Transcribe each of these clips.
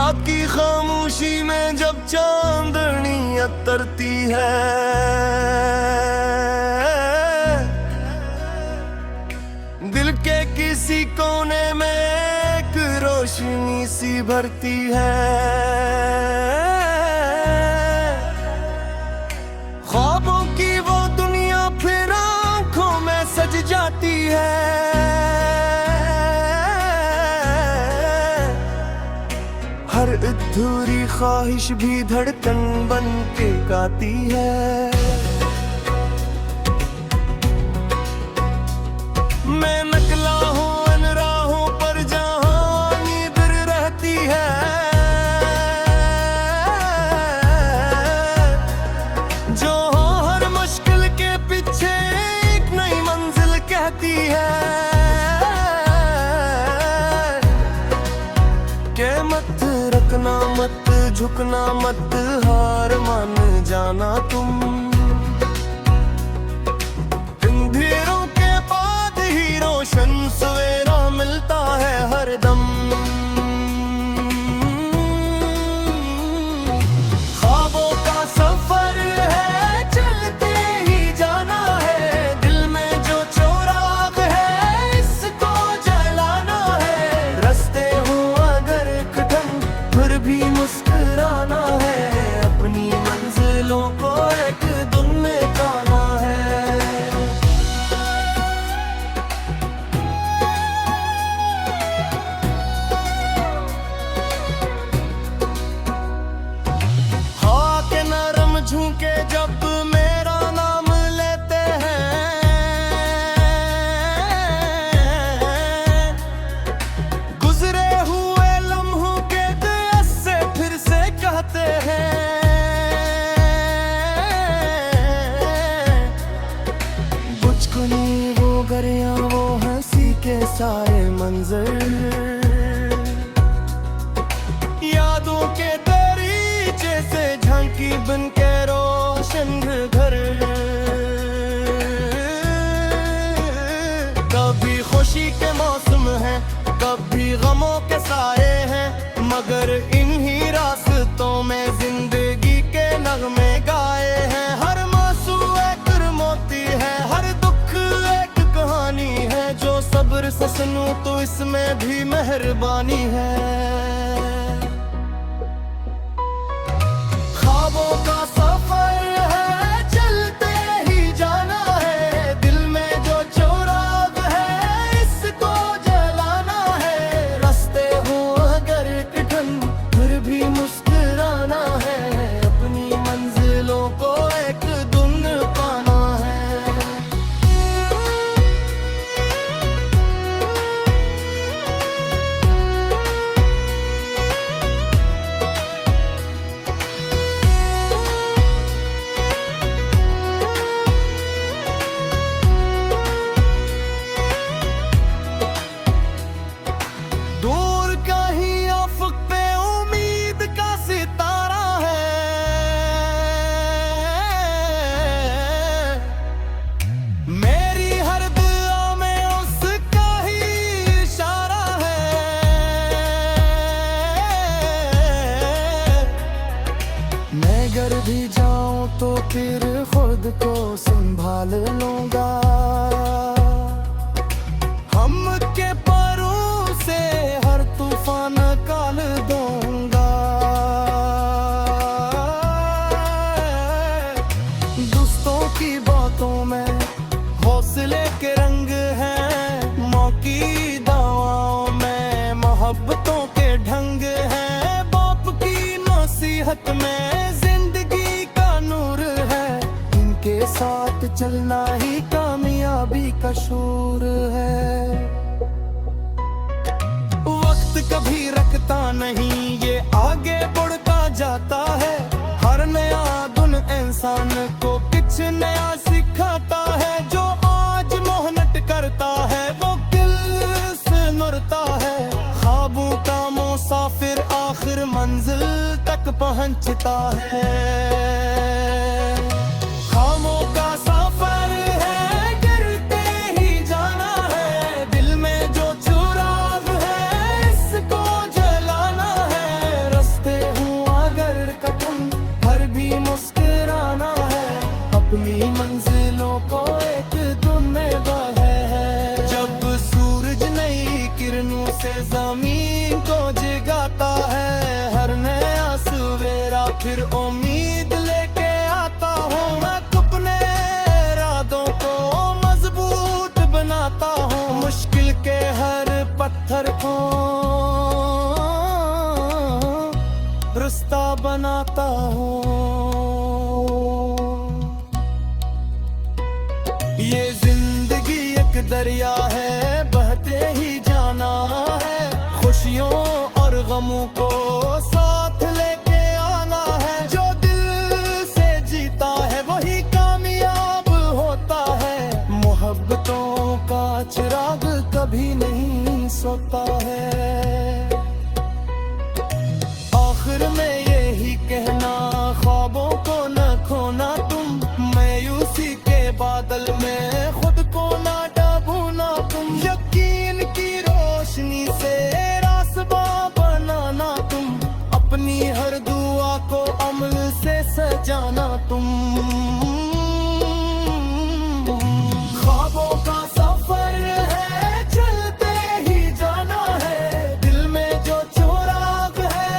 रात की खामोशी में जब चांदनी अतरती है, दिल के किसी कोने में एक रोशनी सी भरती है। ख्वाबों की वो दुनिया फिर आंखों में सज जाती है। हर अधूरी ख्वाहिश भी धड़कन बन के गाती है। मैं नकला हूँ अन राहों पर जहाँ नींद रहती है। जो हर मुश्किल के पीछे एक नई मंजिल कहती है। के मत रखना मत झुकना मत हार मान जाना तुम। अंधेरों के बाद ही रोशन सवेरा मिलता है हर दम। ख्वाबों का सफर है चलते ही जाना है। दिल में जो चोराग है इसको जलाना है। रास्ते हो अगर कठिन फिर भी मुस्कुराना है। अपनी मंजिलों को एक दिन में पाना है। हवा के नरम झोंके जब मेरा नाम लेते हैं। गुजरे हुए लम्हों के दिल से फिर से कहते हैं। बुझकुनी वो गरियां वो हंसी के सारे मंजर। यादों के दरीचे से झांकी बन के रोशन घर। कभी खुशी के मौसम है कभी गमों के साए हैं। मगर इन्हीं रास्तों में जिंदगी के नगमे गाए हैं। हर मासू एक मोती है हर दुख एक कहानी है। जो सब्र से सुनूं तो इसमें भी मेहरबानी है। ख्वाबों का सफर है चलते ही जाना है। दिल में जो चोराग है इसको जलाना है। रास्ते हो अगर कठिन फिर भी मुस्कुराना है। अपनी मंजिलों को एक दिन पाना है। दूर कहीं अफक पे उम्मीद का सितारा है। मेरी हर दुआ में उसका ही इशारा है। मैं घर भी जाऊं तो फिर खुद को संभाल लूंगा। हम के परों से हर तूफान काल दूंगा। दोस्तों की बातों में हौसले के रंग हैं। मौकी दवाओं में मोहब्बतों के ढंग हैं। बाप की नसीहत में जिंदगी का नूर है। इनके साथ चलना ही कामयाबी का शूर है। वक्त कभी रखता नहीं ये आगे बढ़ता जाता है। हर नया दिन इंसान को कुछ नया सिखाता है। जो आज मेहनत करता है वो दिल से नुरता है। ख्वाबों का मुसाफिर आखिर मंजिल तक पहुंचता है। खामों का सफर है करते ही जाना है। दिल में जो चुराग है इसको जलाना है। से जमीन को जगाता है। हर नया सवेरा फिर उम्मीद लेके आता हूँ। मैं अपने इरादों को मजबूत बनाता हूँ। मुश्किल के हर पत्थर को रास्ता बनाता हूँ। ये जिंदगी एक दरिया है, बहते ही जाना है। खुशियों और गमों को साथ लेके आना है। जो दिल से जीता है वही कामयाब होता है। मोहब्बतों का चिराग कभी नहीं सोता है। आखिर में यही कहना, ख्वाबों को न खोना तुम। मायूसी के बादल में खुद को ना डूबना तुम। यकीन की रोशनी से रास्ता बनाना तुम। अपनी हर दुआ को अमल से सजाना तुम। ख्वाबों का सफर है, चलते ही जाना है। दिल में जो चिराग है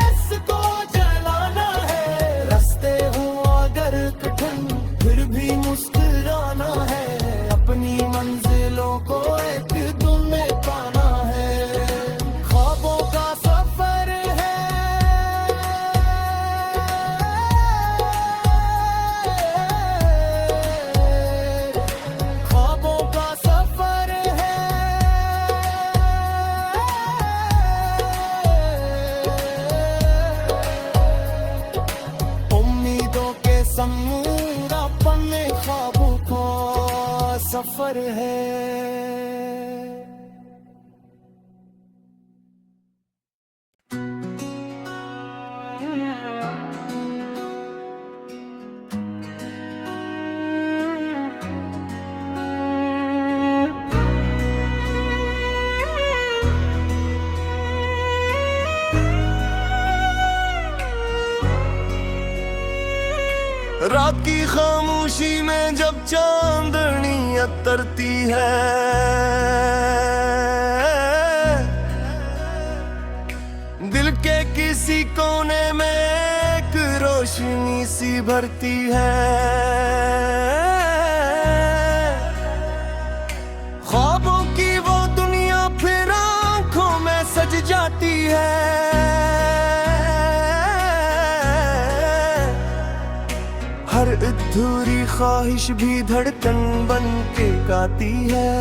इसको जलाना है। रास्ते हो अगर कठिन फिर भी मुस्कुराना है। अपनी मंजिलों को एक दिन में पाना है। ख्वाबों का सफर है, ख्वाबों का सफर है। उम्मीदों के संग अपने ख्वाबों का सफर है। रात की खामोशी में जब चांदनी उतरती है, दिल के किसी कोने में एक रोशनी सी भरती है। ख्वाबों की वो दुनिया फिर आंखों में सज जाती है। हर अधूरी ख्वाहिश भी धड़कन बन के गाती है।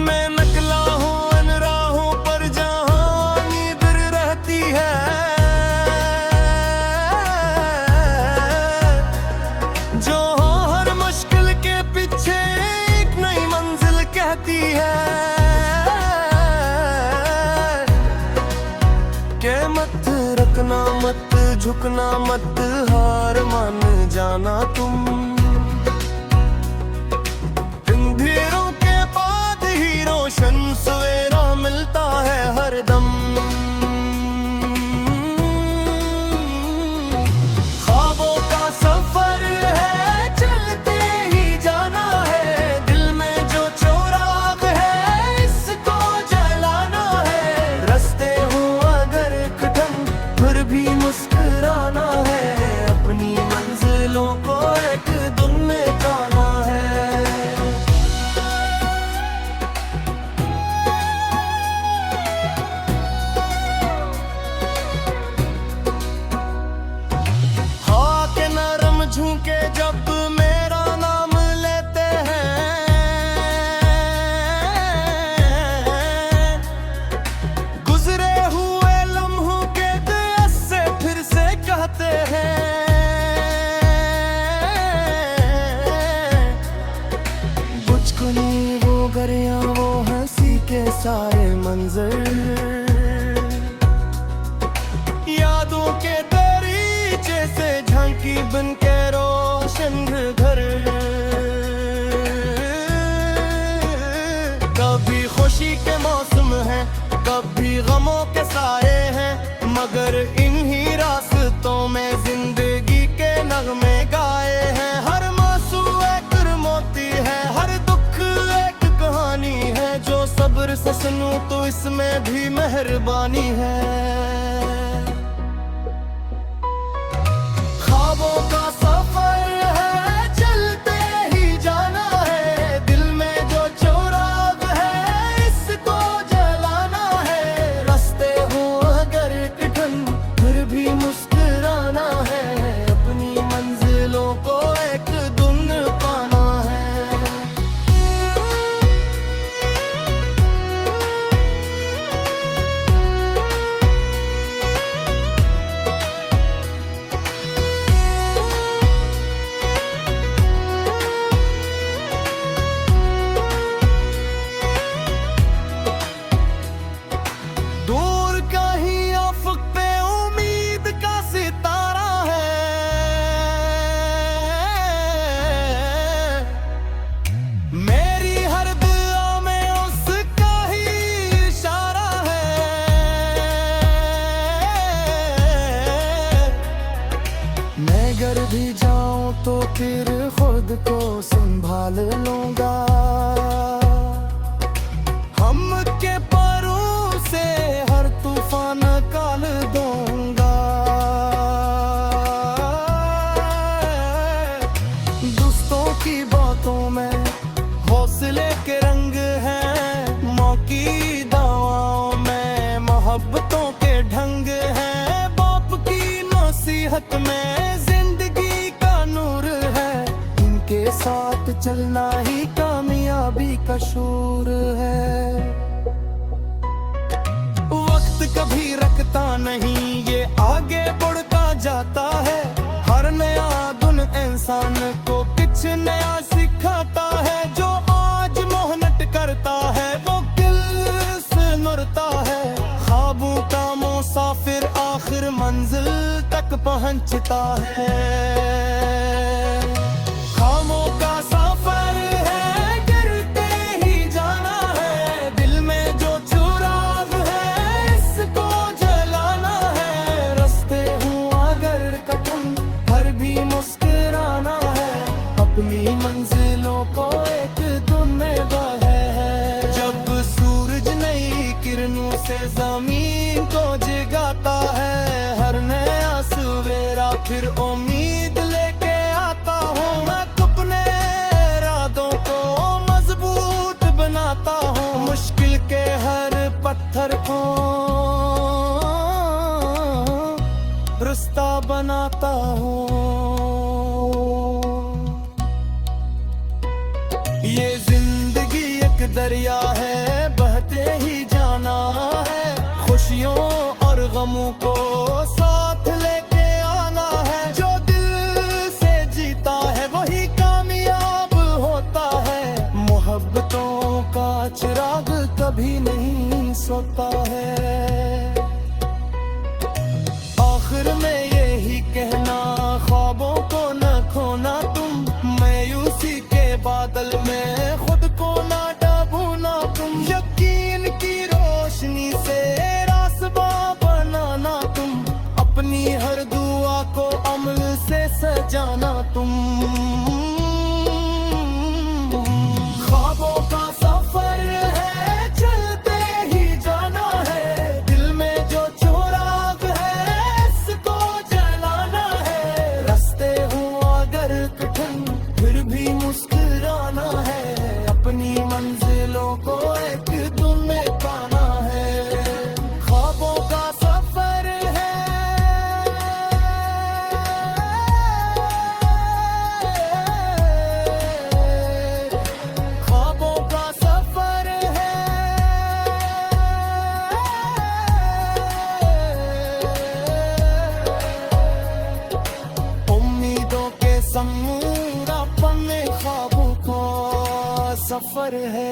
मैं निकला हूँ अन राहों पर जहाँ नींद रहती है। जो हर मुश्किल के पीछे एक नई मंजिल कहती है। के मत रखना, मत झुकना, मत हार मान जाना तुम। अंधेरों के बाद ही रोशन सवेरा मिलता है हर दम। ख्वाबों का सफर है, चलते ही जाना है। दिल में जो चिराग है इसको जलाना है। रास्ते हो अगर कठिन फिर भी मुस्कुराना है। अपनी मंजिलों को एक दिन में पाना है। हाँ के नरम झुके जब मेरा नाम लेते हैं। गुजरे हुए लम्हों के दिल से फिर से कहते हैं। बुझकुनी वो गरियां, वो हंसी के सारे मंजर। यादों के दरीचे से झांकी बन के रोशन घर। कभी खुशी के मौसम है, कभी गमों के साए हैं। मगर इन्हीं रास्तों में जिंदगी के नगमे गाए हैं। हर मासूम एक मोती है, हर दुख इसमें भी मेहरबानी है। ख्वाबों का सफर है, चलते ही जाना है। दिल में जो चोराग है, इसको जलाना है। रास्ते हो अगर कठिन, फिर भी मुस्कुराना है। अपनी मंजिलों को एक दिन पाना है। दूर कहीं अफ़क़ पे उम्मीद का सितारा है। मेरी हर दुआ में उसका ही इशारा है। मैं घर भी जाऊं तो फिर खुद को संभाल लूंगा। हम के परों से हर तूफान काल दूंगा। दोस्तों की बातों में हौसले के रंग हैं। माँ की दवाओं में मोहब्बतों के ढंग हैं। बाप की नसीहत में जिंदगी का नूर है। इनके साथ चलना ही कामयाबी का शूर है। वक्त कभी रखता नहीं, ये आगे बढ़ता जाता है। हर नया दिन इंसान को कुछ नया सिखाता है। जो आज मेहनत करता है, वो दिल से नुरता है। ख्वाबों का मुसाफिर आखिर मंजिल तक पहुंचता है। ख्वाबों का सफर है, गिरते ही जाना है। दिल में जो चुराग है, इसको जलाना है। रास्ते हूँ अगर कठिन, हर भी मुस्कुराना है। अपनी मंजिलों को एक दिन है। जब सूरज नई किरणों से जमीन को जगाता है, हर नया सवेरा फिर उम्मीद लेके आता हूँ। मैं अपने इरादों को मजबूत बनाता हूँ। मुश्किल के हर पत्थर को रास्ता बनाता हूँ। ये जिंदगी एक दरिया है, बहते ही जाना है। खुशियों और गमों को साथ लेके आना है। जो दिल से जीता है, वही कामयाब होता है। मोहब्बतों का चिराग कभी नहीं सोता है। आखिर में यही कहना, ख्वाबों को न खोना तुम। मायूसी के बादल में खुद को ना डूबना तुम। यकीन की रोशनी से रास्ता बनाना तुम। अपनी हर दुआ को अमल से सजाना तुम। ख्वाबों का सफर है, चलते ही जाना है। दिल में जो चुराग है, इसको जलाना है। रास्ते हूँ अगर कठिन, फिर भी मुस्कुराना है। अपनी मंजिलों को एक दिन में पाना है। ख्वाबों का सफर है, ख्वाबों का सफर है। उम्मीदों के संग अपने ख्वाबों का सफर है।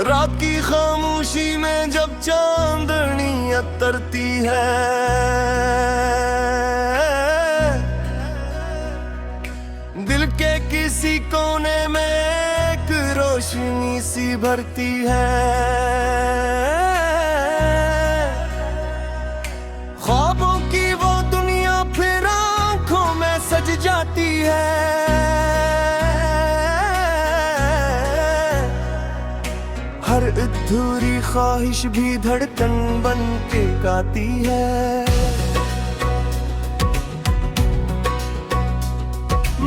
रात की खामोशी में जब चांदनी उतरती है, भरती है। ख्वाबों की वो दुनिया फिर आंखों में सज जाती है। हर अधूरी ख्वाहिश भी धड़कन बन के गाती है।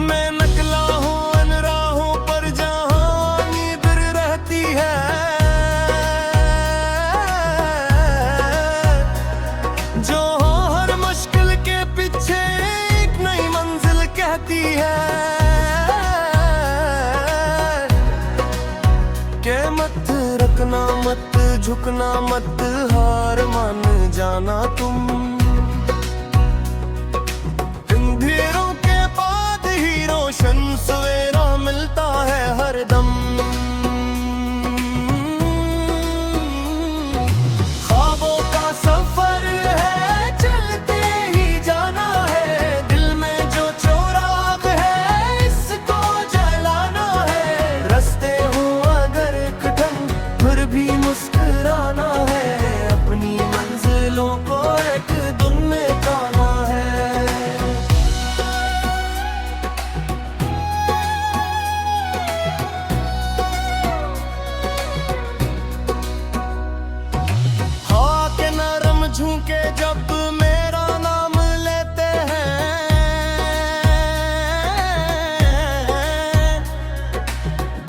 मैं निकला हूँ इन राहों पर जहाँ नींद रहती है। जो हर मुश्किल के पीछे एक नई मंजिल कहती है। के मत रखना मत झुकना मत हार मान जाना तुम। अंधेरों के बाद ही रोशन सवेरा मिलता है हर दम। ख्वाबों का सफर है चलते ही जाना है। दिल में जो चोराग है इसको जलाना है। रास्ते हो अगर कठिन फिर भी मुस्कुराना है। अपनी मंजिलों को एक दिन में पाना है। हाँ के नरम झुके जब मेरा नाम लेते हैं।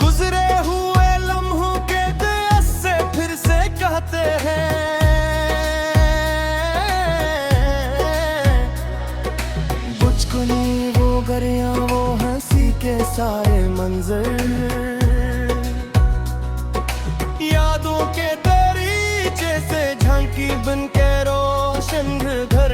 गुजरे हुए लम्हों के दिल से फिर से कहते हैं। बुझकुनी वो गरियां वो हंसी के सारे मंजर। यादों के दरीचे से झांकी बन के रोशन घर।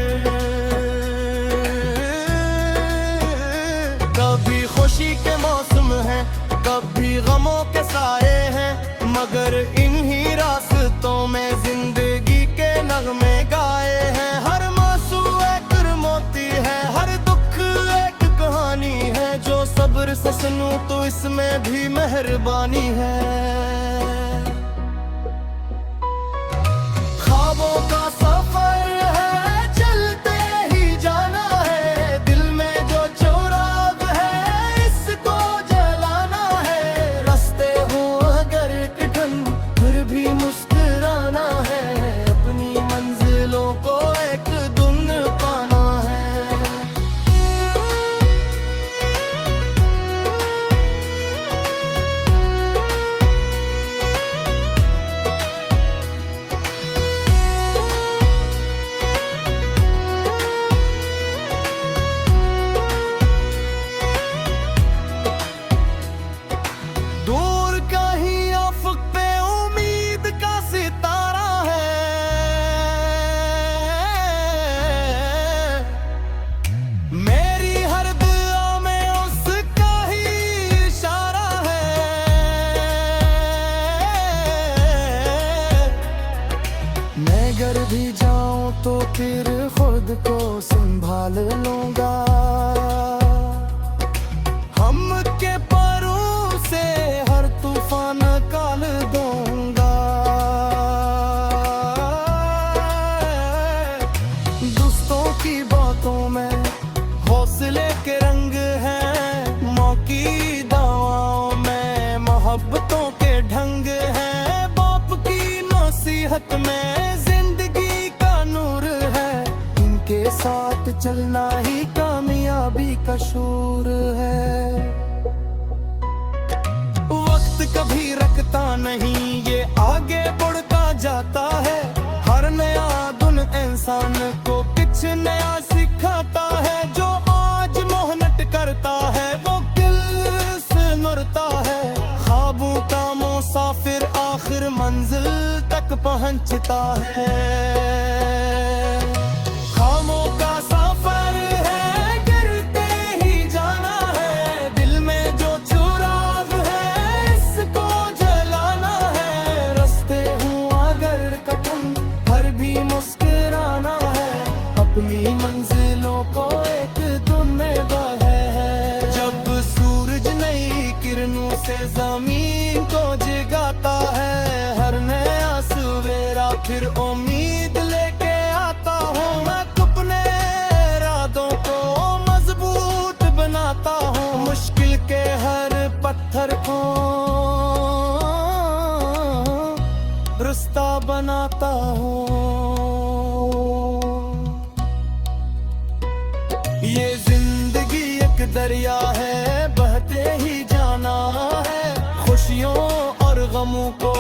कभी खुशी के मौसम है कभी गमों के साए हैं। मगर इन्हीं रास्तों में जिंदगी के नगमे गाए हैं। हर मासूम एक मोती है हर दुख एक कहानी है। जो सब्र से सुनूं तो इसमें भी मेहरबानी है। ख्वाबों का सफर है चलते ही जाना है। दिल में जो चोराग है इसको जलाना है। रास्ते हो अगर कठिन फिर भी मुस्कुराना है। अपनी मंजिलों को एक दिन पाना है। दूर कहीं अफक पे उम्मीद का सितारा है। मेरी हर दुआ में उसका ही इशारा है। मैं घर भी जाऊं तो फिर खुद को संभाल लूंगा। हम के परों से हर तूफान काल दूंगा। दोस्तों की बातों में हौसले के रंग हैं। मौकी दवाओं में मोहब्बतों के ढंग हैं। बाप की नसीहत में जिंदगी का नूर है। इनके साथ चलना ही कामयाबी का शूर है। वक्त कभी रखता नहीं ये आगे बढ़ता जाता है। हर नया दिन इंसान को कुछ नया सिखाता है। जो आज मेहनत करता है वो दिल से मरता है। ख्वाबों का मुसाफिर आखिर मंजिल तक पहुंचता है। खामों का सफर है करते ही जाना है। दिल में जो चुराग है इसको जलाना है। रास्ते हूँ अगर कठिन हर भी मुस्कुराना है। अपनी मंजिलों को एक दिन में बहे है। जब सूरज नई किरणों से जमीन को जगाता फिर उम्मीद लेके आता हूँ। मैं अपने इरादों को मजबूत बनाता हूँ, मुश्किल के हर पत्थर को रास्ता बनाता हूँ। ये जिंदगी एक दरिया है, बहते ही जाना है, खुशियों और गमों को